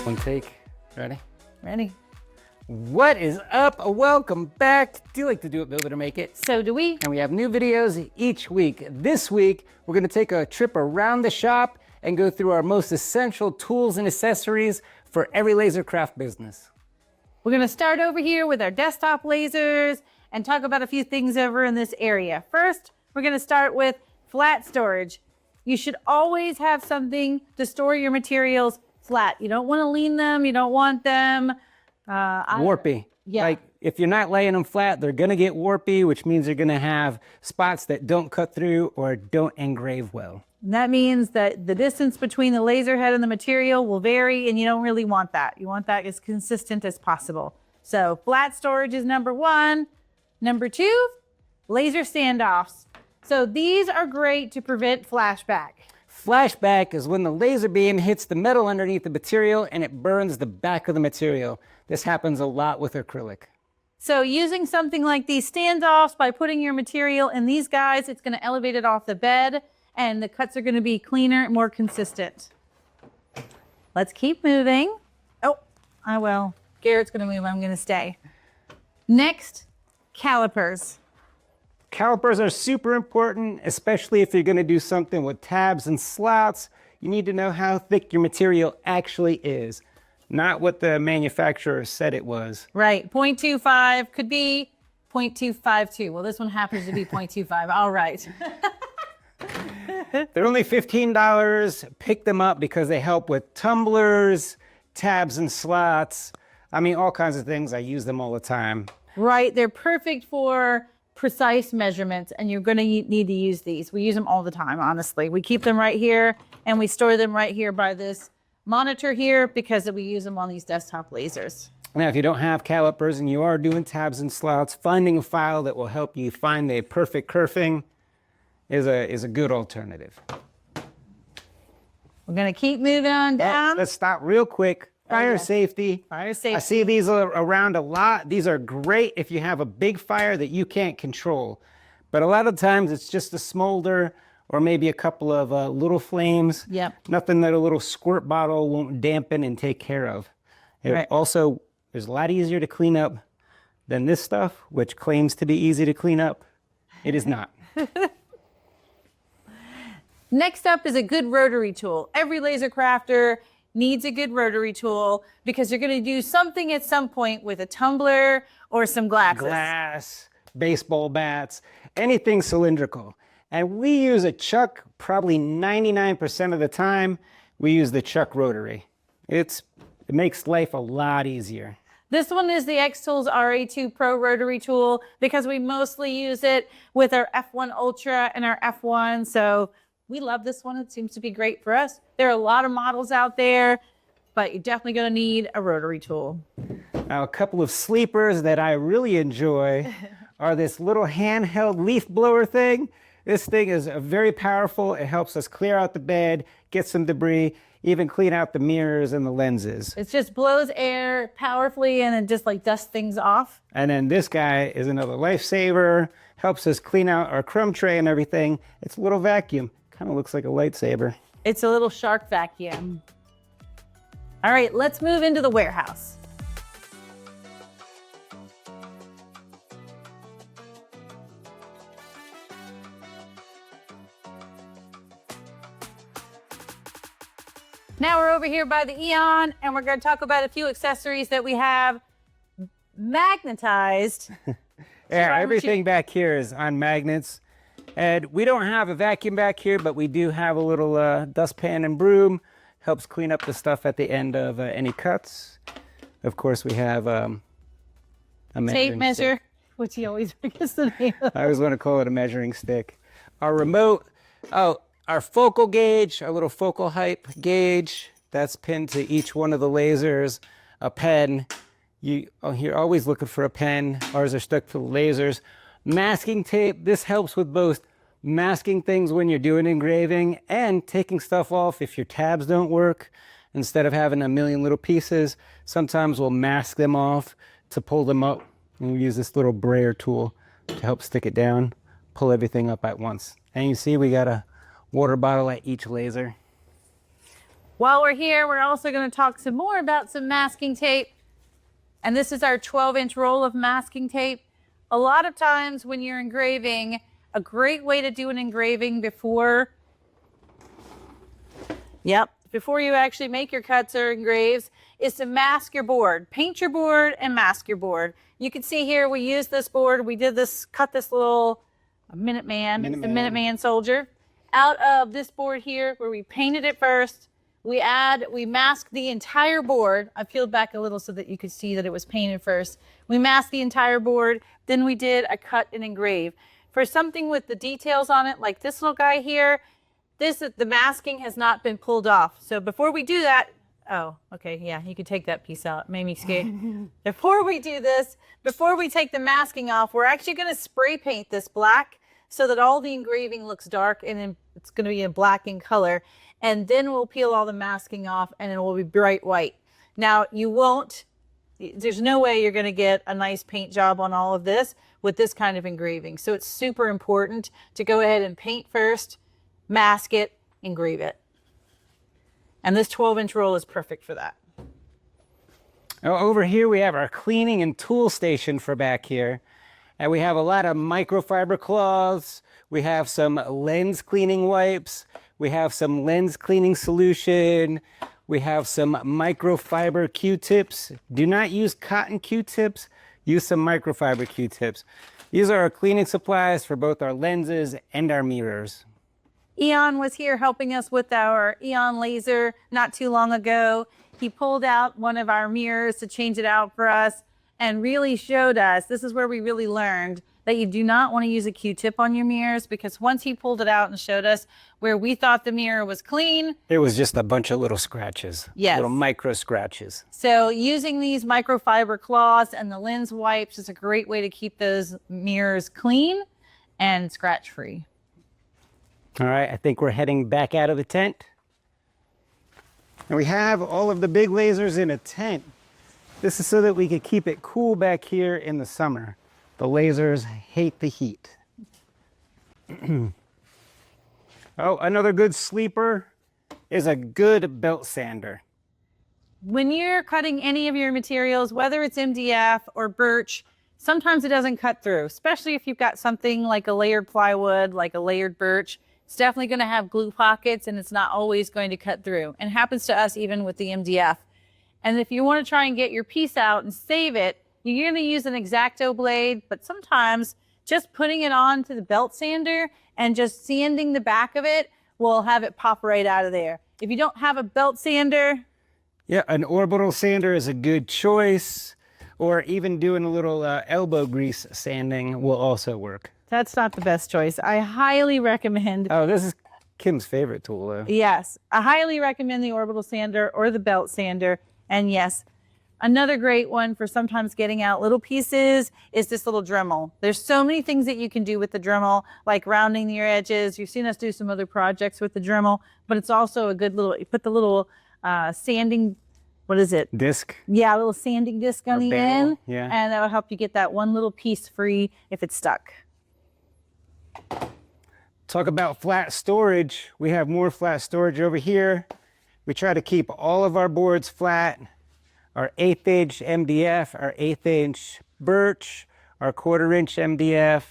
One take. Ready? Ready. What is up? Welcome back. Do you like to do it, build it, or make it? So do we. And we have new videos each week. This week, we're going to take a trip around the shop and go through our most essential tools and accessories for every laser craft business. We're going to start over here with our desktop lasers and talk about a few things over in this area. First, we're going to start with flat storage. You should always have something to store your materials flat. You don't want to lean them. You don't want them warpy. Yeah. Like if you're not laying them flat, they're going to get warpy, which means they're going to have spots that don't cut through or don't engrave well. And that means that the distance between the laser head and the material will vary, and you don't really want that. You want that as consistent as possible. So flat storage is number one. Number two, laser standoffs. So these are great to prevent flashback. Flashback is when the laser beam hits the metal underneath the material and it burns the back of the material. This happens a lot with acrylic. So using something like these standoffs, by putting your material in these guys, it's going to elevate it off the bed and the cuts are going to be cleaner and more consistent. Let's keep moving. Oh, I will. Garrett's going to move. I'm going to stay. Next, calipers. Calipers are super important, especially if you're going to do something with tabs and slots. You need to know how thick your material actually is, not what the manufacturer said it was. Right, 0.25 could be 0.252. Well, this one happens to be 0.25. All right. They're only $15. Pick them up because they help with tumblers, tabs and slots. I mean, all kinds of things. I use them all the time. Right, they're perfect for precise measurements, and you're going to need to use these. We use them all the time, honestly. We keep them right here, and we store them right here by this monitor here because we use them on these desktop lasers. Now, if you don't have calipers and you are doing tabs and slots, finding a file that will help you find the perfect kerfing is a good alternative. We're going to keep moving on down. Let's stop real quick. Fire safety. Fire safety. I see these around a lot. These are great if you have a big fire that you can't control. But a lot of times it's just a smolder or maybe a couple of little flames. Yep. Nothing that a little squirt bottle won't dampen and take care of. It Right. Also is a lot easier to clean up than this stuff, which claims to be easy to clean up. It is not. Next up is a good rotary tool. Every laser crafter needs a good rotary tool because you're going to do something at some point with a tumbler or some glasses. Glass, baseball bats, anything cylindrical. And we use a chuck probably 99% of the time. We use the chuck rotary. It makes life a lot easier. This one is the X-Tools RA2 Pro rotary tool because we mostly use it with our F1 Ultra and our F1. So we love this one. It seems to be great for us. There are a lot of models out there, but you're definitely going to need a rotary tool. Now, a couple of sleepers that I really enjoy are this little handheld leaf blower thing. This thing is very powerful. It helps us clear out the bed, get some debris, even clean out the mirrors and the lenses. It just blows air powerfully and it just like dusts things off. And then this guy is another lifesaver. Helps us clean out our crumb tray and everything. It's a little vacuum. Kind of looks like a lightsaber. It's a little shark vacuum. All right, let's move into the warehouse. Now we're over here by the Eon, and we're going to talk about a few accessories that we have magnetized. Yeah, everything back here is on magnets. And we don't have a vacuum back here, but we do have a little dustpan and broom. Helps clean up the stuff at the end of any cuts. Of course, we have a Tape measure, stick. which he always forgets the name of. I always want to call it a measuring stick. Our remote, our focal gauge, our little focal height gauge, that's pinned to each one of the lasers. A pen, you're always looking for a pen. Ours are stuck to the lasers. Masking tape, this helps with both masking things when you're doing engraving and taking stuff off if your tabs don't work. Instead of having a million little pieces, sometimes we'll mask them off to pull them up. And we use this little Brayer tool to help stick it down, pull everything up at once. And you see we got a water bottle at each laser. While we're here, we're also going to talk some more about some masking tape. And this is our 12-inch roll of masking tape. A lot of times when you're engraving, a great way to do an engraving before you actually make your cuts or engraves is to mask your board. Paint your board and mask your board. You can see here we used this board. We did this, cut this little Minuteman, it's the Minuteman soldier, out of this board here where we painted it first. We masked the entire board. I peeled back a little so that you could see that it was painted first. We masked the entire board. Then we did a cut and engrave. For something with the details on it, like this little guy here, the masking has not been pulled off. So before we do that, oh, okay, yeah, you could take that piece out. It made me scared. Before we do this, before we take the masking off, we're actually going to spray paint this black so that all the engraving looks dark, and then it's going to be a black in color. And then we'll peel all the masking off and it will be bright white. Now there's no way you're going to get a nice paint job on all of this with this kind of engraving. So it's super important to go ahead and paint first, mask it, engrave it. And this 12-inch roll is perfect for that. Over here we have our cleaning and tool station for back here. And we have a lot of microfiber cloths. We have some lens cleaning wipes. We have some lens cleaning solution. We have some microfiber Q-tips. Do not use cotton Q-tips. Use some microfiber Q-tips. These are our cleaning supplies for both our lenses and our mirrors. Eon was here helping us with our Eon laser not too long ago. He pulled out one of our mirrors to change it out for us and really showed us, this is where we really learned that you do not want to use a Q-tip on your mirrors, because once he pulled it out and showed us where we thought the mirror was clean, it was just a bunch of little scratches. Yes. Little micro scratches. So using these microfiber cloths and the lens wipes is a great way to keep those mirrors clean and scratch free. All right, I think we're heading back out of the tent. And we have all of the big lasers in a tent. This is so that we could keep it cool back here in the summer. The lasers hate the heat. Oh, another good sleeper is a good belt sander. When you're cutting any of your materials, whether it's MDF or birch, sometimes it doesn't cut through, especially if you've got something like a layered plywood, like a layered birch. It's definitely going to have glue pockets and it's not always going to cut through. And it happens to us even with the MDF. And if you want to try and get your piece out and save it, you're going to use an X-Acto blade, but sometimes just putting it onto the belt sander and just sanding the back of it will have it pop right out of there. If you don't have a belt sander, yeah, an orbital sander is a good choice, or even doing a little elbow grease sanding will also work. That's not the best choice. I highly recommend. Oh, this is Kim's favorite tool, though. Yes, I highly recommend the orbital sander or the belt sander. And yes, another great one for sometimes getting out little pieces is this little Dremel. There's so many things that you can do with the Dremel, like rounding your edges. You've seen us do some other projects with the Dremel, but it's also a good little, you put the little sanding, what is it? Disc. Yeah, a little sanding disc on the barrel. end. Yeah. And that will help you get that one little piece free if it's stuck. Talk about flat storage. We have more flat storage over here. We try to keep all of our boards flat. Our 1/8" MDF, our 1/8" birch, our 1/4" MDF,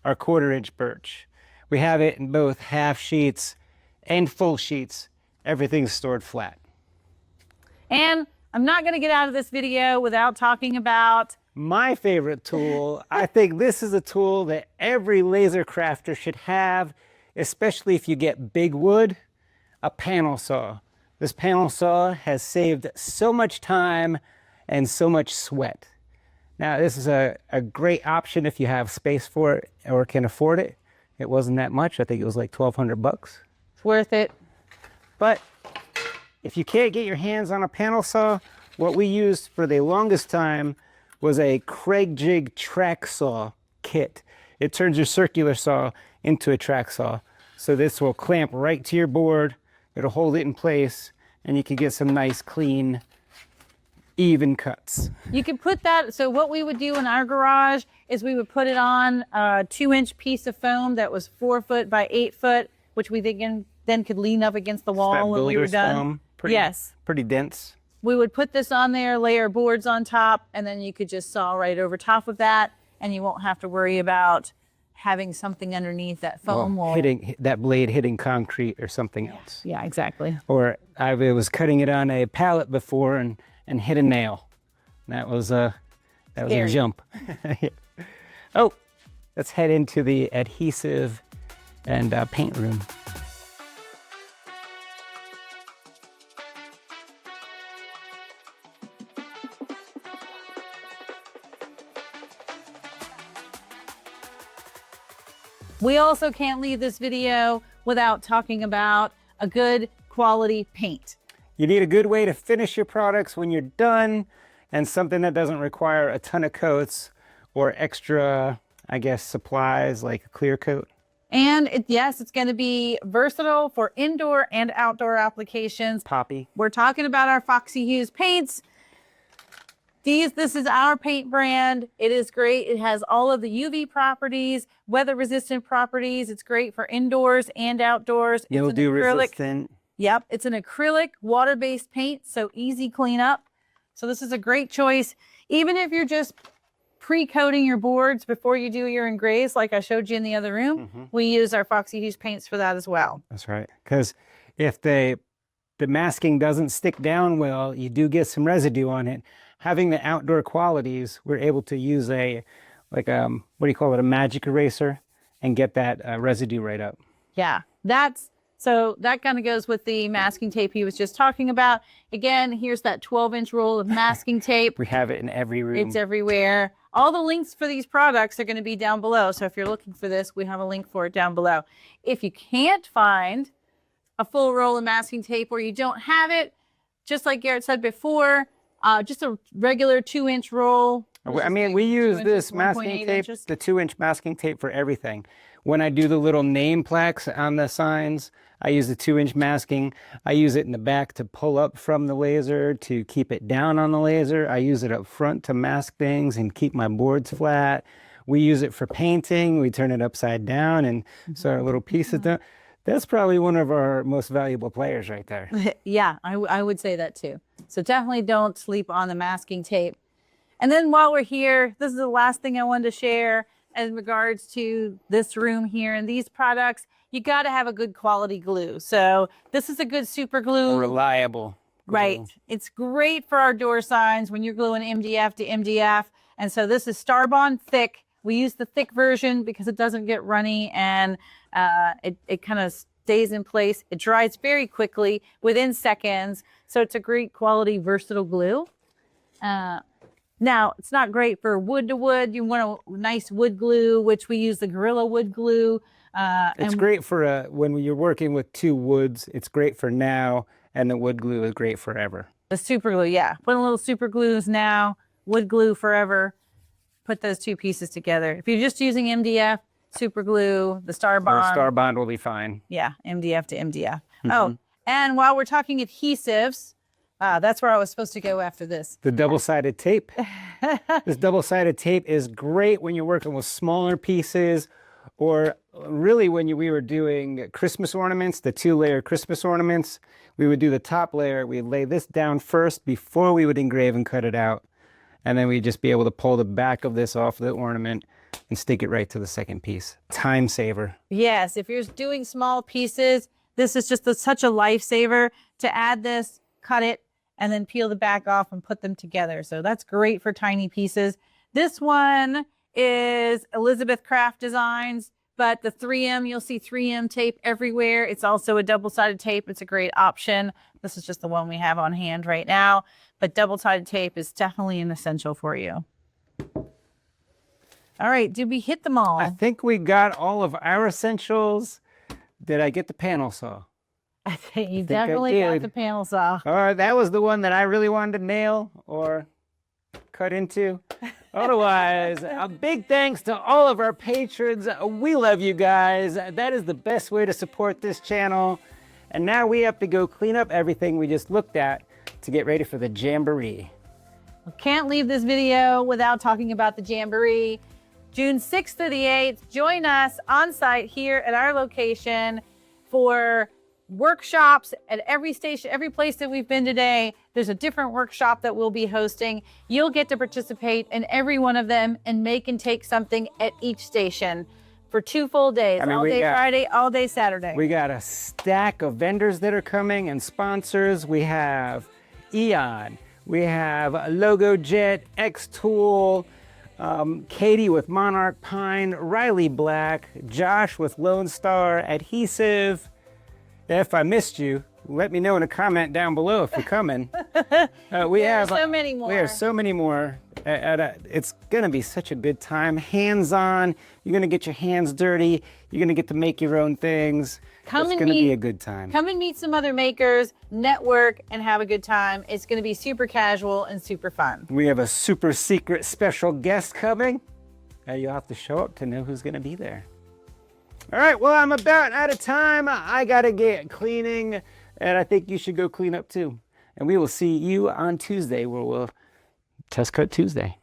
our 1/4" birch. We have it in both half sheets and full sheets. Everything's stored flat. And I'm not going to get out of this video without talking about my favorite tool. I think this is a tool that every laser crafter should have, especially if you get big wood, a panel saw. This panel saw has saved so much time and so much sweat. Now, this is a great option if you have space for it or can afford it. It wasn't that much. I think it was like $1,200. it's worth it. But if you can't get your hands on a panel saw, what we used for the longest time was a Craig Jig track saw kit. It turns your circular saw into a track saw. So this will clamp right to your board. It'll hold it in place, and you can get some nice, clean, even cuts. You can put that, so what we would do in our garage is we would put it on a 2-inch piece of foam that was 4 foot by 8 foot, which we then could lean up against the wall when we were done. Foam. Pretty, yes. Pretty dense. We would put this on there, layer boards on top, and then you could just saw right over top of that, and you won't have to worry about having something underneath that foam. Well, hitting that blade hitting concrete or something else. Yeah, exactly. Or I was cutting it on a pallet before and hit a nail. That was a jump. Oh, let's head into the adhesive and paint room. We also can't leave this video without talking about a good quality paint. You need a good way to finish your products when you're done, and something that doesn't require a ton of coats or extra, I guess, supplies like a clear coat. And yes, it's going to be versatile for indoor and outdoor applications. Poppy. We're talking about our Foxy Hues paints. This is our paint brand. It is great. It has all of the UV properties, weather resistant properties. It's great for indoors and outdoors. You'll do resistant. Yep. It's an acrylic water-based paint, so easy cleanup. So this is a great choice. Even if you're just pre-coating your boards before you do your engraves, like I showed you in the other room, we use our Foxy Hues paints for that as well. That's right. Because if the masking doesn't stick down well, you do get some residue on it. Having the outdoor qualities, we're able to use a a magic eraser and get that residue right up. Yeah, so that kind of goes with the masking tape he was just talking about. Again, here's that 12-inch roll of masking tape. We have it in every room. It's everywhere. All the links for these products are going to be down below. So if you're looking for this, we have a link for it down below. If you can't find a full roll of masking tape or you don't have it, just like Garrett said before, just a regular 2-inch roll. I mean, we use this masking tape, the 2-inch masking tape for everything. When I do the little name plaques on the signs, I use the 2-inch masking. I use it in the back to pull up from the laser to keep it down on the laser. I use it up front to mask things and keep my boards flat. We use it for painting. We turn it upside down and so our little pieces down. That's probably one of our most valuable players right there. Yeah, I would say that too. So definitely don't sleep on the masking tape. And then while we're here, this is the last thing I wanted to share in regards to this room here and these products. You got to have a good quality glue. So this is a good super glue. Reliable glue. Right. It's great for our door signs when you're gluing MDF to MDF. And so this is Starbond thick. We use the thick version because it doesn't get runny and it kind of stays in place. It dries very quickly within seconds. So it's a great quality, versatile glue. Now, it's not great for wood to wood. You want a nice wood glue, which we use the Gorilla wood glue. It's great for when you're working with two woods. It's great for now, and the wood glue is great forever. The super glue, yeah. Put a little super glues now, wood glue forever. Put those two pieces together. If you're just using MDF, super glue, the Starbond. Starbond will be fine. Yeah, MDF to MDF. Oh, and while we're talking adhesives, that's where I was supposed to go after this. The double-sided tape. This double-sided tape is great when you're working with smaller pieces, or really when we were doing Christmas ornaments, the 2-layer Christmas ornaments. We would do the top layer. We'd lay this down first before we would engrave and cut it out. And then we'd just be able to pull the back of this off the ornament and stick it right to the second piece. Time saver. Yes, if you're doing small pieces, this is just such a lifesaver to add this, cut it, and then peel the back off and put them together. So that's great for tiny pieces. This one is Elizabeth Craft Designs, but the 3M, you'll see 3M tape everywhere. It's also a double-sided tape. It's a great option. This is just the one we have on hand right now, but double-sided tape is definitely an essential for you. All right, did we hit them all? I think we got all of our essentials. Did I get the panel saw? I think you definitely got the panel saw. All right, that was the one that I really wanted to nail or cut into. Otherwise, a big thanks to all of our patrons. We love you guys. That is the best way to support this channel. And now we have to go clean up everything we just looked at to get ready for the Jamboree. We can't leave this video without talking about the Jamboree. June 6th through the 8th, join us on site here at our location for workshops at every station, every place that we've been today. There's a different workshop that we'll be hosting. You'll get to participate in every one of them and make and take something at each station for 2 full days, all day Friday, all day Saturday. We got a stack of vendors that are coming and sponsors. We have Eon, we have Logo Jet, X-Tool, Katie with Monarch Pine, Riley Black, Josh with Lone Star Adhesive. If I missed you, let me know in a comment down below if you're coming. We have so many more. We have so many more. It's gonna be such a good time. Hands-on. You're gonna get your hands dirty. You're gonna get to make your own things. It's gonna be a good time. Come and meet some other makers, network, and have a good time. It's gonna be super casual and super fun. We have a super secret special guest coming. You'll have to show up to know who's gonna be there. All right, well, I'm about out of time. I gotta get cleaning, and I think you should go clean up too. And we will see you on Tuesday, where we'll Test Cut Tuesday.